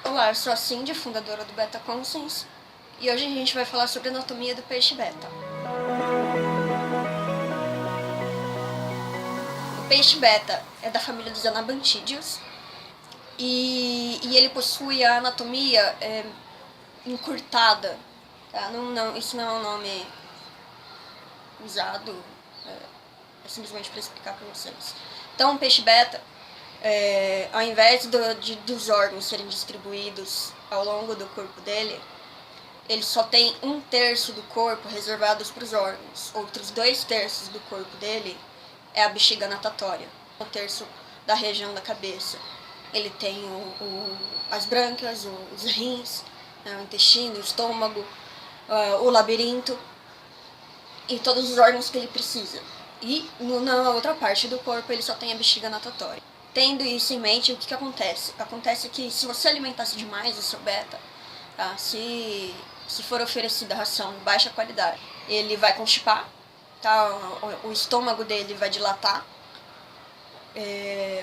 Olá, eu sou a Cindy, fundadora do Beta Conscience, e hoje a gente vai falar sobre a anatomia do peixe beta. O peixe beta é da família dos anabantídeos e ele possui a anatomia encurtada. Tá? Isso não é um nome usado, é simplesmente para explicar para vocês. Então, o peixe beta, ao invés dos órgãos serem distribuídos ao longo do corpo dele, ele só tem 1/3 do corpo reservados para os órgãos. Outros 2/3 do corpo dele é a bexiga natatória. 1/3 da região da cabeça. Ele tem as brânquias, os rins, o intestino, o estômago, o labirinto e todos os órgãos que ele precisa. E na outra parte do corpo ele só tem a bexiga natatória. Tendo isso em mente, o que acontece? Acontece que se você alimentasse demais o seu beta, tá? Se for oferecida ração de baixa qualidade, ele vai constipar, tá? O estômago dele vai dilatar,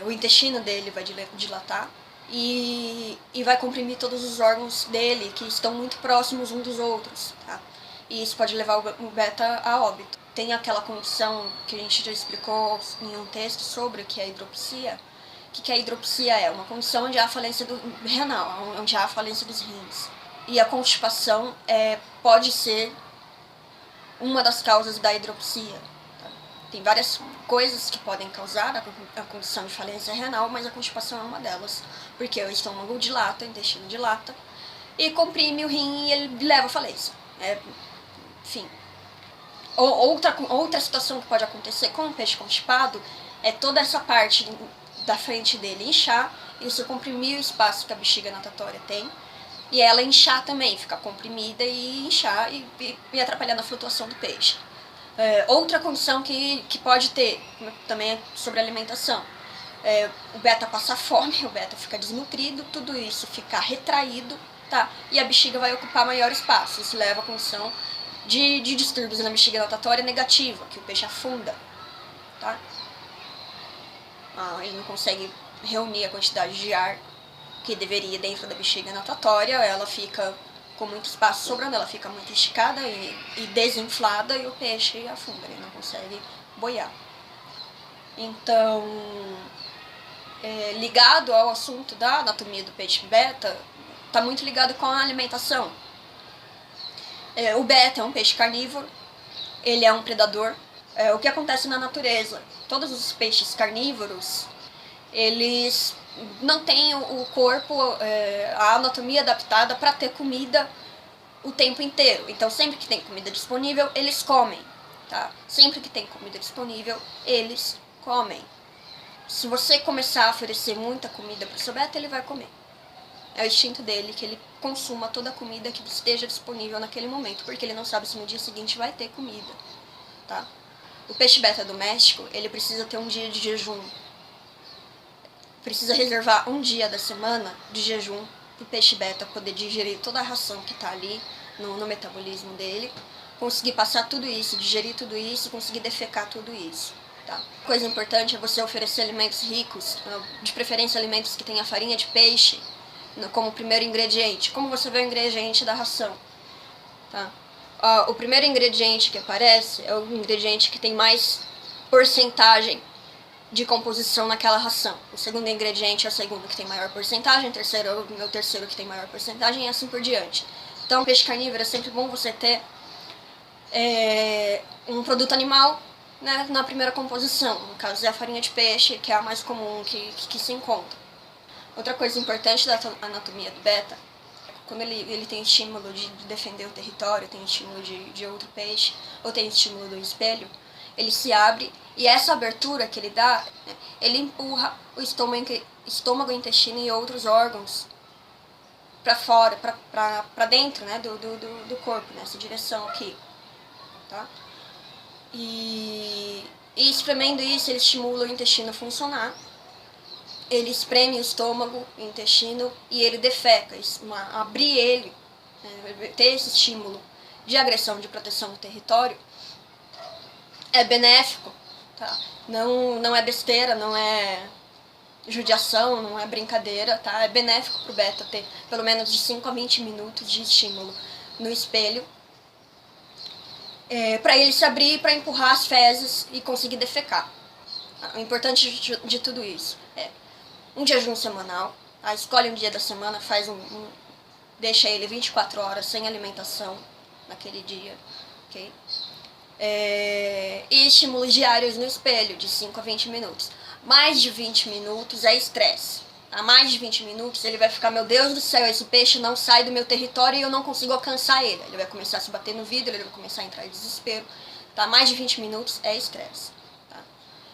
o intestino dele vai dilatar e vai comprimir todos os órgãos dele que estão muito próximos uns dos outros, tá? E isso pode levar o beta a óbito. Tem aquela condição que a gente já explicou em um texto sobre o que é a hidropsia. O que a hidropsia é? Uma condição onde há a falência do renal, onde há a falência dos rins. E a constipação pode ser uma das causas da hidropsia. Tá? Tem várias coisas que podem causar a condição de falência renal, mas a constipação é uma delas. Porque o estômago dilata, o intestino dilata, e comprime o rim e ele leva à falência. Enfim. Outra situação que pode acontecer com o peixe constipado é toda essa parte da frente dele inchar, e isso comprimir o espaço que a bexiga natatória tem, e ela inchar também, ficar comprimida e inchar e atrapalhar na flutuação do peixe. Outra condição que pode ter, também é sobre alimentação, o beta passar fome, o beta ficar desnutrido, tudo isso ficar retraído, tá? E a bexiga vai ocupar maior espaço, isso leva à condição de distúrbios na bexiga natatória negativa, que o peixe afunda, tá? Ele não consegue reunir a quantidade de ar que deveria dentro da bexiga natatória, ela fica com muito espaço sobrando, ela fica muito esticada e desinflada e o peixe afunda, ele não consegue boiar. Então, ligado ao assunto da anatomia do peixe beta, está muito ligado com a alimentação. O beta é um peixe carnívoro, ele é um predador. O que acontece na natureza? Todos os peixes carnívoros, eles não têm o corpo, a anatomia adaptada para ter comida o tempo inteiro. Então, sempre que tem comida disponível, eles comem. Tá? Sempre que tem comida disponível, eles comem. Se você começar a oferecer muita comida para o seu beta, ele vai comer. É o instinto dele que ele consuma toda a comida que esteja disponível naquele momento, porque ele não sabe se no dia seguinte vai ter comida. Tá? O peixe beta doméstico, ele precisa ter um dia de jejum. Precisa reservar um dia da semana de jejum para o peixe beta poder digerir toda a ração que está ali no metabolismo dele, conseguir passar tudo isso, digerir tudo isso, conseguir defecar tudo isso. Tá? Coisa importante é você oferecer alimentos ricos, de preferência alimentos que tenham farinha de peixe como primeiro ingrediente. Como você vê o ingrediente da ração? Tá? O primeiro ingrediente que aparece é o ingrediente que tem mais porcentagem de composição naquela ração. O segundo ingrediente é o segundo que tem maior porcentagem, o terceiro é o terceiro que tem maior porcentagem e assim por diante. Então, peixe carnívoro é sempre bom você ter um produto animal, né, na primeira composição. No caso é a farinha de peixe, que é a mais comum que se encontra. Outra coisa importante da anatomia do beta, quando ele tem estímulo de defender o território, tem estímulo de outro peixe, ou tem estímulo do espelho, ele se abre, e essa abertura que ele dá, ele empurra o estômago, intestino e outros órgãos para fora, para dentro, né, do corpo, nessa direção aqui. Tá? E espremendo isso, ele estimula o intestino a funcionar, ele espreme o estômago, o intestino, e ele defeca, abrir ele, ter esse estímulo de agressão, de proteção do território, é benéfico, tá? Não é besteira, não é judiação, não é brincadeira, tá? É benéfico pro beta ter pelo menos de 5 a 20 minutos de estímulo no espelho, para ele se abrir para empurrar as fezes e conseguir defecar. O importante de tudo isso é um jejum semanal, tá? Escolhe um dia da semana, deixa ele 24 horas sem alimentação naquele dia, ok? E estímulos diários no espelho, de 5 a 20 minutos. Mais de 20 minutos é estresse. A mais de 20 minutos ele vai ficar, meu Deus do céu, esse peixe não sai do meu território e eu não consigo alcançar ele. Ele vai começar a se bater no vidro, ele vai começar a entrar em desespero. Tá? Mais de 20 minutos é estresse. Tá?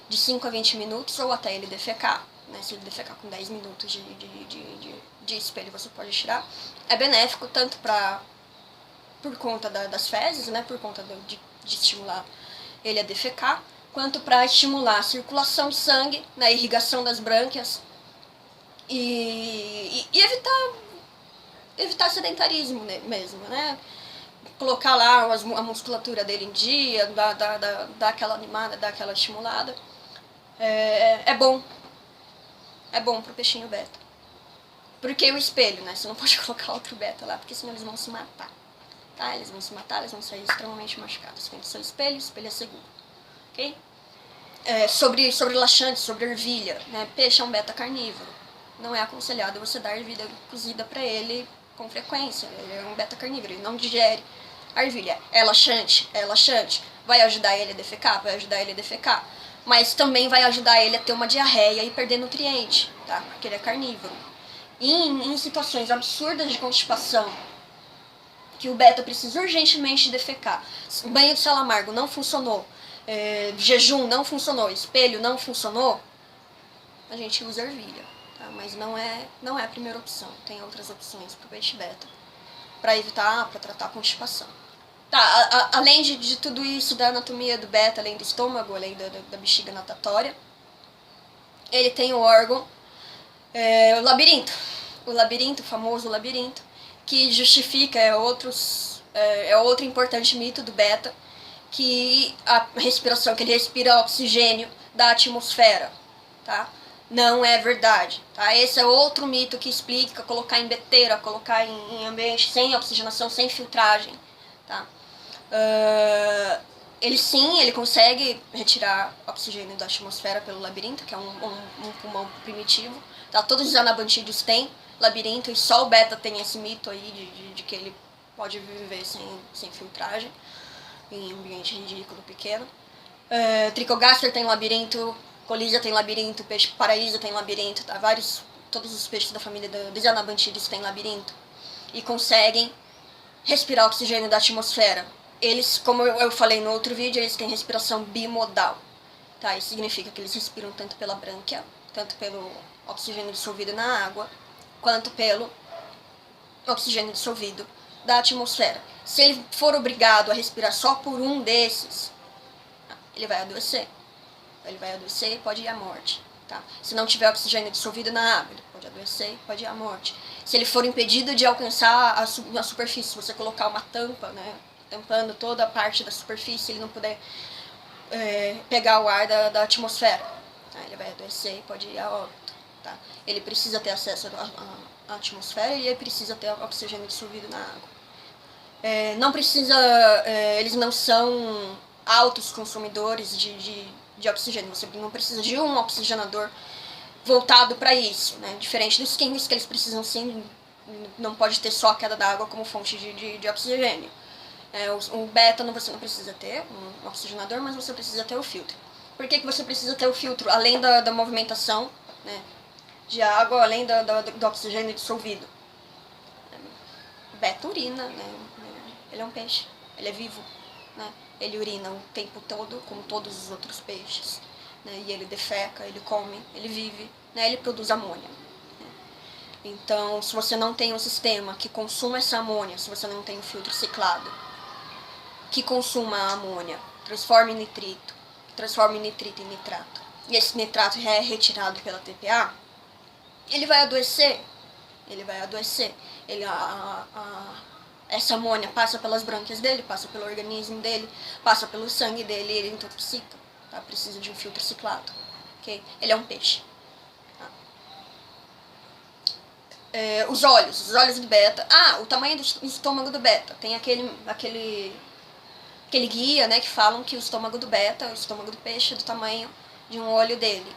De 5 a 20 minutos ou até ele defecar. Né? Se ele defecar com 10 minutos de espelho, você pode tirar. É benéfico tanto por conta das fezes, né? Por conta de estimular ele a defecar, quanto para estimular a circulação de sangue, na irrigação das brânquias e evitar sedentarismo mesmo, né? Colocar lá a musculatura dele em dia, dar aquela animada, dar aquela estimulada. É bom pro peixinho beta. Porque o espelho, né? Você não pode colocar outro beta lá, porque senão eles vão se matar. Tá? Eles vão se matar, eles vão sair extremamente machucados. Tem o seu espelho, o espelho é seguro. Ok? Sobre laxante, sobre ervilha, né? Peixe é um beta carnívoro. Não é aconselhado você dar ervilha cozida para ele com frequência. Ele é um beta carnívoro, ele não digere a ervilha. É laxante, vai ajudar ele a defecar, mas também vai ajudar ele a ter uma diarreia e perder nutriente, tá? Porque ele é carnívoro. E em situações absurdas de constipação, que o beta precisa urgentemente defecar, banho de sal amargo não funcionou, jejum não funcionou, espelho não funcionou, a gente usa ervilha. Tá? Mas não é a primeira opção. Tem outras opções para o peixe beta, para tratar a constipação. Tá, além de tudo isso, da anatomia do beta, além do estômago, além da bexiga natatória, ele tem o órgão, o labirinto. O famoso labirinto, que justifica, outro importante mito do beta, que a respiração, que ele respira oxigênio da atmosfera, tá? Não é verdade, tá? Esse é outro mito que explica colocar em beteira, colocar em ambiente sem oxigenação, sem filtragem, tá? Ele consegue retirar oxigênio da atmosfera pelo labirinto, que é um pulmão primitivo, tá? Todos os anabantídeos têm labirinto e só o beta tem esse mito aí de que ele pode viver sem filtragem em ambiente ridículo pequeno. Tricogaster tem labirinto, Colísia tem labirinto, peixe paraíso tem labirinto, tá? Todos os peixes da família dos anabantídeos têm labirinto e conseguem respirar oxigênio da atmosfera. Eles, como eu falei no outro vídeo, eles têm respiração bimodal, tá? Isso significa que eles respiram tanto pela brânquia, tanto pelo oxigênio dissolvido na água, quanto pelo oxigênio dissolvido da atmosfera. Se ele for obrigado a respirar só por um desses, ele vai adoecer. Ele vai adoecer e pode ir à morte. Tá? Se não tiver oxigênio dissolvido na água, ele pode adoecer e pode ir à morte. Se ele for impedido de alcançar a superfície, se você colocar uma tampa, né, tampando toda a parte da superfície, ele não puder pegar o ar da atmosfera, tá? Ele vai adoecer e pode ir a óbito. Tá? Ele precisa ter acesso à atmosfera e ele precisa ter oxigênio dissolvido na água. Não precisa, eles não são altos consumidores de oxigênio. Você não precisa de um oxigenador voltado para isso, né? Diferente dos químicos, que eles precisam sim, não pode ter só a queda da água como fonte de oxigênio. O beta você não precisa ter um oxigenador, mas você precisa ter o filtro. Por que você precisa ter o filtro? Além da movimentação, né, de água, além do oxigênio dissolvido. O beta urina, né? Ele é um peixe, ele é vivo, né? Ele urina o tempo todo, como todos os outros peixes, né? E ele defeca, ele come, ele vive, né? Ele produz amônia. Né? Então, se você não tem um sistema que consuma essa amônia, se você não tem um filtro ciclado, que consuma a amônia, transforme em nitrito, transforme nitrito em nitrato, e esse nitrato é retirado pela TPA, ele vai adoecer. Essa amônia passa pelas brânquias dele, passa pelo organismo dele, passa pelo sangue dele e ele intoxica. Tá? Precisa de um filtro ciclado. Okay? Ele é um peixe. Tá? Os olhos do beta. O tamanho do estômago do beta. Tem aquele guia, né, que falam que o estômago do beta, o estômago do peixe, é do tamanho de um olho dele.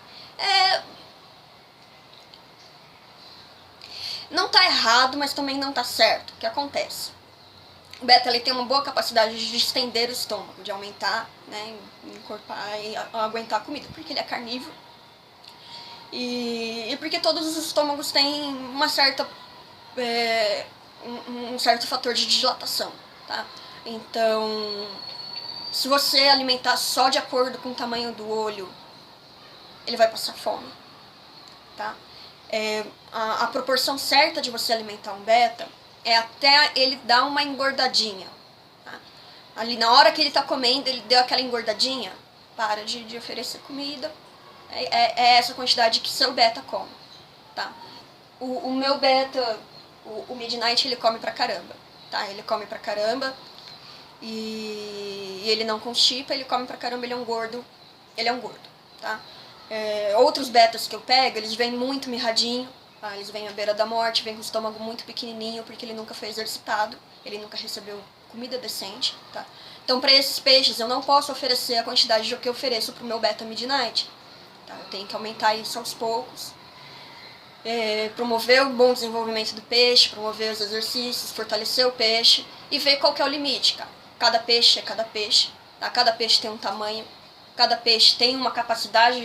Não tá errado, mas também não tá certo. O que acontece? O beta ele tem uma boa capacidade de estender o estômago, de aumentar, né, encorpar e aguentar a comida, porque ele é carnívoro. E porque todos os estômagos têm uma certa um certo fator de dilatação, tá? Então, se você alimentar só de acordo com o tamanho do olho, ele vai passar fome, tá? A proporção certa de você alimentar um beta é até ele dar uma engordadinha, tá? Ali na hora que ele tá comendo, ele deu aquela engordadinha, para de oferecer comida. É essa quantidade que seu beta come, tá? O meu beta, o Midnight, ele come pra caramba, tá? Ele come pra caramba e ele não constipa, ele come pra caramba, ele é um gordo, tá? Outros betas que eu pego, eles vêm muito mirradinho, tá? Eles vêm à beira da morte, vêm com o estômago muito pequenininho, porque ele nunca foi exercitado, ele nunca recebeu comida decente, tá? Então, para esses peixes, eu não posso oferecer a quantidade que eu ofereço pro meu beta Midnight, tá? Eu tenho que aumentar isso aos poucos, promover o bom desenvolvimento do peixe, promover os exercícios, fortalecer o peixe e ver qual que é o limite, cara. Cada peixe é cada peixe, tá? Cada peixe tem um tamanho, cada peixe tem uma capacidade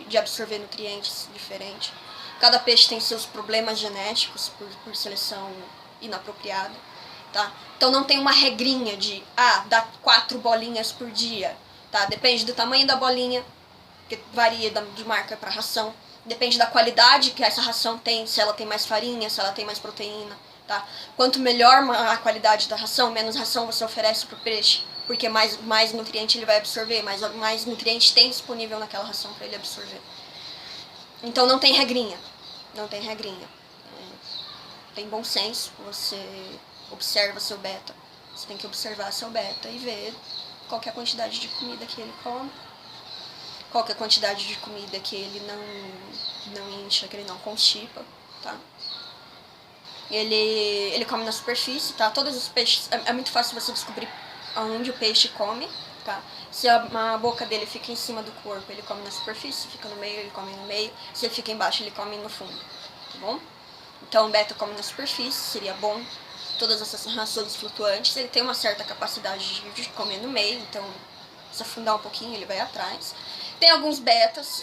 de absorver nutrientes diferente, cada peixe tem seus problemas genéticos por seleção inapropriada, tá? Então não tem uma regrinha de, dá 4 bolinhas por dia, tá? Depende do tamanho da bolinha, que varia de marca para ração. Depende da qualidade que essa ração tem, se ela tem mais farinha, se ela tem mais proteína, tá? Quanto melhor a qualidade da ração, menos ração você oferece pro peixe, porque mais nutriente ele vai absorver, mais nutriente tem disponível naquela ração para ele absorver. Então não tem regrinha, tem bom senso, você observa seu beta, você tem que observar seu beta e ver qual que é a quantidade de comida que ele come, qual que é a quantidade de comida que ele não incha, que ele não constipa, tá? Ele come na superfície, tá? Todos os peixes, é muito fácil você descobrir aonde o peixe come, tá? Se a boca dele fica em cima do corpo, ele come na superfície, se fica no meio, ele come no meio, se ele fica embaixo, ele come no fundo, tá bom? Então o beta come na superfície, seria bom. Todas essas rações flutuantes, ele tem uma certa capacidade de comer no meio, então se afundar um pouquinho, ele vai atrás. Tem alguns betas,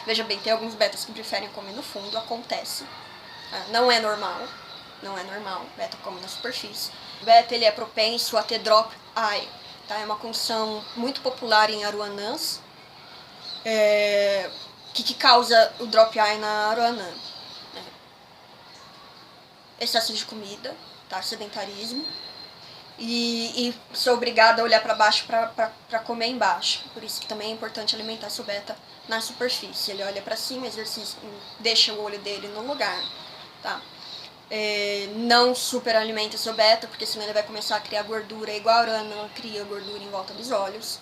veja bem, tem alguns betas que preferem comer no fundo, acontece. Não é normal, o beta come na superfície. O beta ele é propenso a ter drop eye, tá? É uma condição muito popular em aruanãs, que causa o drop eye na aruanã. Excesso de comida, tá? Sedentarismo. E ser obrigado a olhar para baixo para comer embaixo. Por isso que também é importante alimentar seu beta na superfície. Ele olha para cima, exercício, deixa o olho dele no lugar, tá? Não super alimenta seu beta, porque senão ele vai começar a criar gordura, igual a urana cria gordura em volta dos olhos.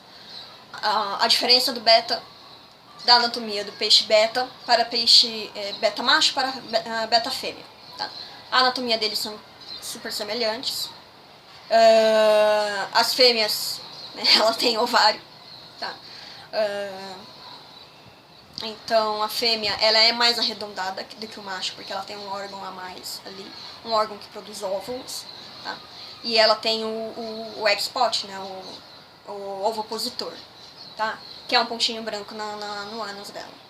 A diferença do beta, da anatomia do peixe beta para peixe beta macho para beta fêmea, tá? A anatomia deles são super semelhantes. As fêmeas, né, ela tem ovário, tá? Então a fêmea ela é mais arredondada do que o macho, porque ela tem um órgão a mais ali, um órgão que produz óvulos, tá? E ela tem o egg spot, né, o ovopositor, tá? Que é um pontinho branco no ânus dela.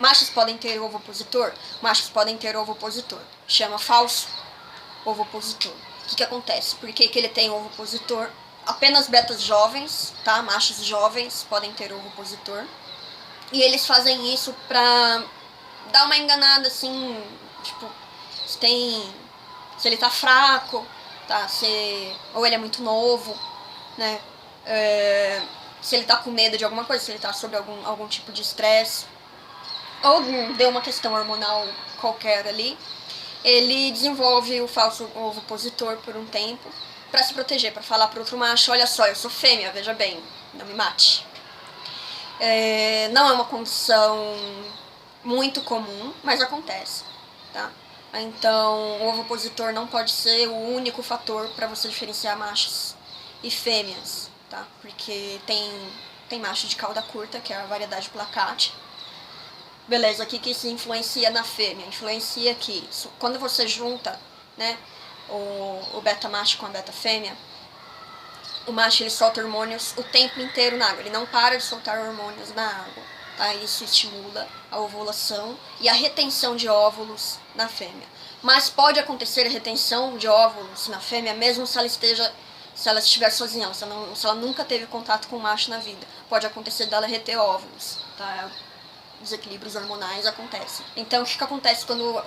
Machos podem ter ovopositor? Machos podem ter ovopositor. Chama falso ovopositor. O que acontece? Por que ele tem ovopositor? Apenas betas jovens, tá? Machos jovens podem ter ovopositor. E eles fazem isso pra dar uma enganada, assim, tipo, se ele tá fraco, tá? Ou ele é muito novo, né? Se ele tá com medo de alguma coisa, se ele tá sob algum tipo de estresse, ou deu uma questão hormonal qualquer ali, ele desenvolve o falso ovopositor por um tempo para se proteger, para falar para outro macho, olha só, eu sou fêmea, veja bem, não me mate. Não é uma condição muito comum, mas acontece, tá? Então, o ovopositor não pode ser o único fator para você diferenciar machos e fêmeas, tá? Porque tem macho de cauda curta, que é a variedade placate. Beleza, o que isso influencia na fêmea? Influencia que quando você junta, né, o beta macho com a beta fêmea, o macho ele solta hormônios o tempo inteiro na água, ele não para de soltar hormônios na água, tá? Isso estimula a ovulação e a retenção de óvulos na fêmea. Mas pode acontecer a retenção de óvulos na fêmea mesmo se ela estiver sozinha, se ela nunca teve contato com o macho na vida. Pode acontecer dela reter óvulos, tá? Desequilíbrios hormonais acontecem. Então, o que acontece quando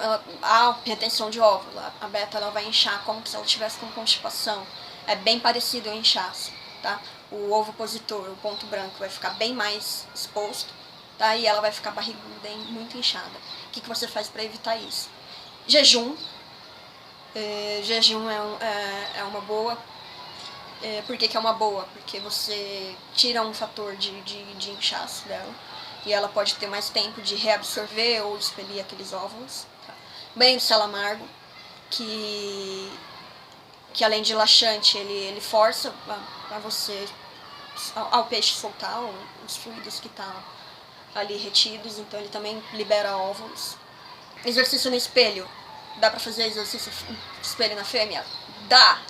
há retenção de óvulo? A beta ela vai inchar como se ela estivesse com constipação. É bem parecido ao inchaço, tá? O ovopositor, o ponto branco, vai ficar bem mais exposto, tá? E ela vai ficar barriguda e muito inchada. O que você faz para evitar isso? Jejum. Jejum é uma boa. Por que é uma boa? Porque você tira um fator de inchaço dela e ela pode ter mais tempo de reabsorver ou expelir aqueles óvulos. Tá? Banho de sal amargo, que além de laxante, ele força a você, ao peixe soltar os fluidos que estão ali retidos, então ele também libera óvulos. Exercício no espelho. Dá pra fazer exercício no espelho na fêmea? Dá!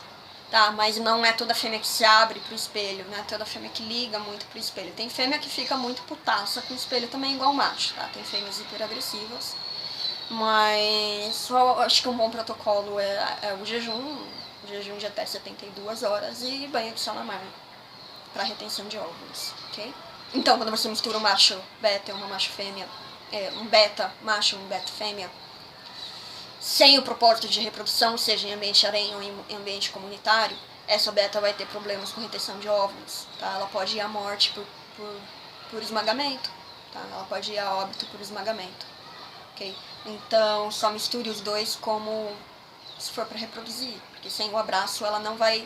Tá, mas não é toda fêmea que se abre pro espelho, não é toda fêmea que liga muito pro espelho. Tem fêmea que fica muito putaça com o espelho também, igual macho, tá? Tem fêmeas hiperagressivas, mas eu acho que um bom protocolo é o jejum de até 72 horas e banho de sal amargo para retenção de óvulos, ok? Então, quando você mistura um macho beta e uma macho fêmea, um beta macho e um beta fêmea, sem o propósito de reprodução, seja em ambiente harém ou em ambiente comunitário, essa beta vai ter problemas com retenção de óvulos, tá? Ela pode ir à morte por esmagamento, tá? Ela pode ir a óbito por esmagamento, ok? Então, só misture os dois como se for para reproduzir, porque sem o abraço ela não vai...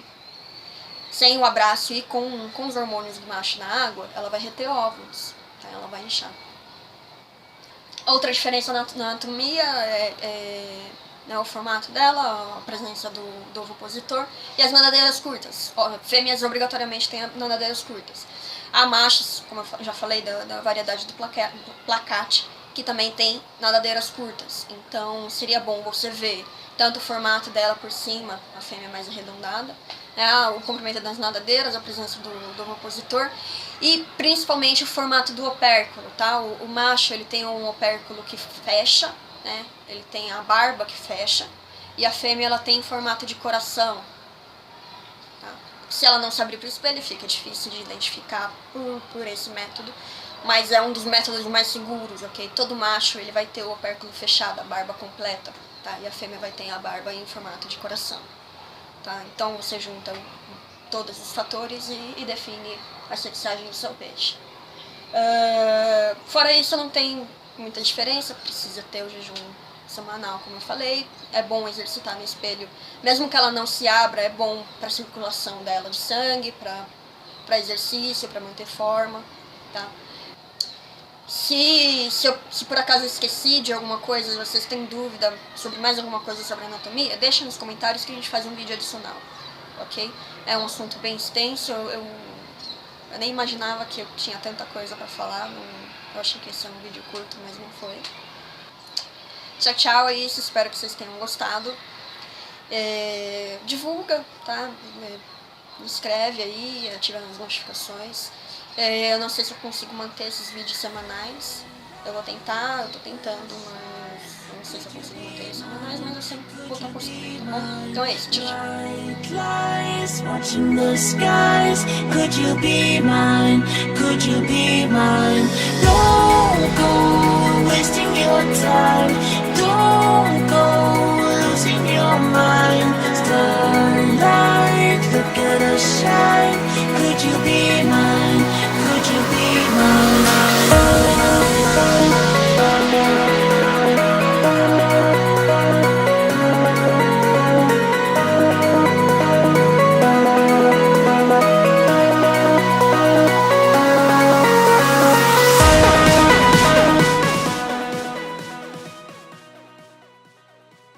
Sem o abraço e com os hormônios do macho na água, ela vai reter óvulos, tá? Ela vai inchar. Outra diferença na anatomia é o formato dela, a presença do ovopositor e as nadadeiras curtas. Fêmeas obrigatoriamente têm nadadeiras curtas. Há machos, como eu já falei, da variedade do placate, que também tem nadadeiras curtas. Então seria bom você ver tanto o formato dela por cima, a fêmea mais arredondada, o comprimento das nadadeiras, a presença do ovopositor e principalmente o formato do opérculo, tá? O macho ele tem um opérculo que fecha, né? Ele tem a barba que fecha e a fêmea ela tem formato de coração. Tá? Se ela não se abrir para o espelho fica difícil de identificar por esse método, mas é um dos métodos mais seguros, ok? Todo macho ele vai ter o opérculo fechado, a barba completa, tá? E a fêmea vai ter a barba em formato de coração. Tá? Então você junta todos os fatores e define a sexagem do seu peixe. Fora isso não tem muita diferença, precisa ter o jejum semanal, como eu falei. É bom exercitar no espelho, mesmo que ela não se abra, é bom para a circulação dela de sangue, para exercício, para manter forma. Tá? Se por acaso eu esqueci de alguma coisa, vocês têm dúvida sobre mais alguma coisa sobre anatomia, deixa nos comentários que a gente faz um vídeo adicional, ok? É um assunto bem extenso, eu nem imaginava que eu tinha tanta coisa pra falar, eu achei que ia ser um vídeo curto, mas não foi. Tchau, tchau, é isso, espero que vocês tenham gostado. Divulga, tá? Inscreve aí, ativa as notificações. Eu não sei se eu consigo manter esses vídeos semanais. Eu vou tentar, eu tô tentando, mas eu não sei se eu consigo manter eles semanais, mas eu sempre vou estar conseguindo, tá bom? Então é isso, tchau, tchau.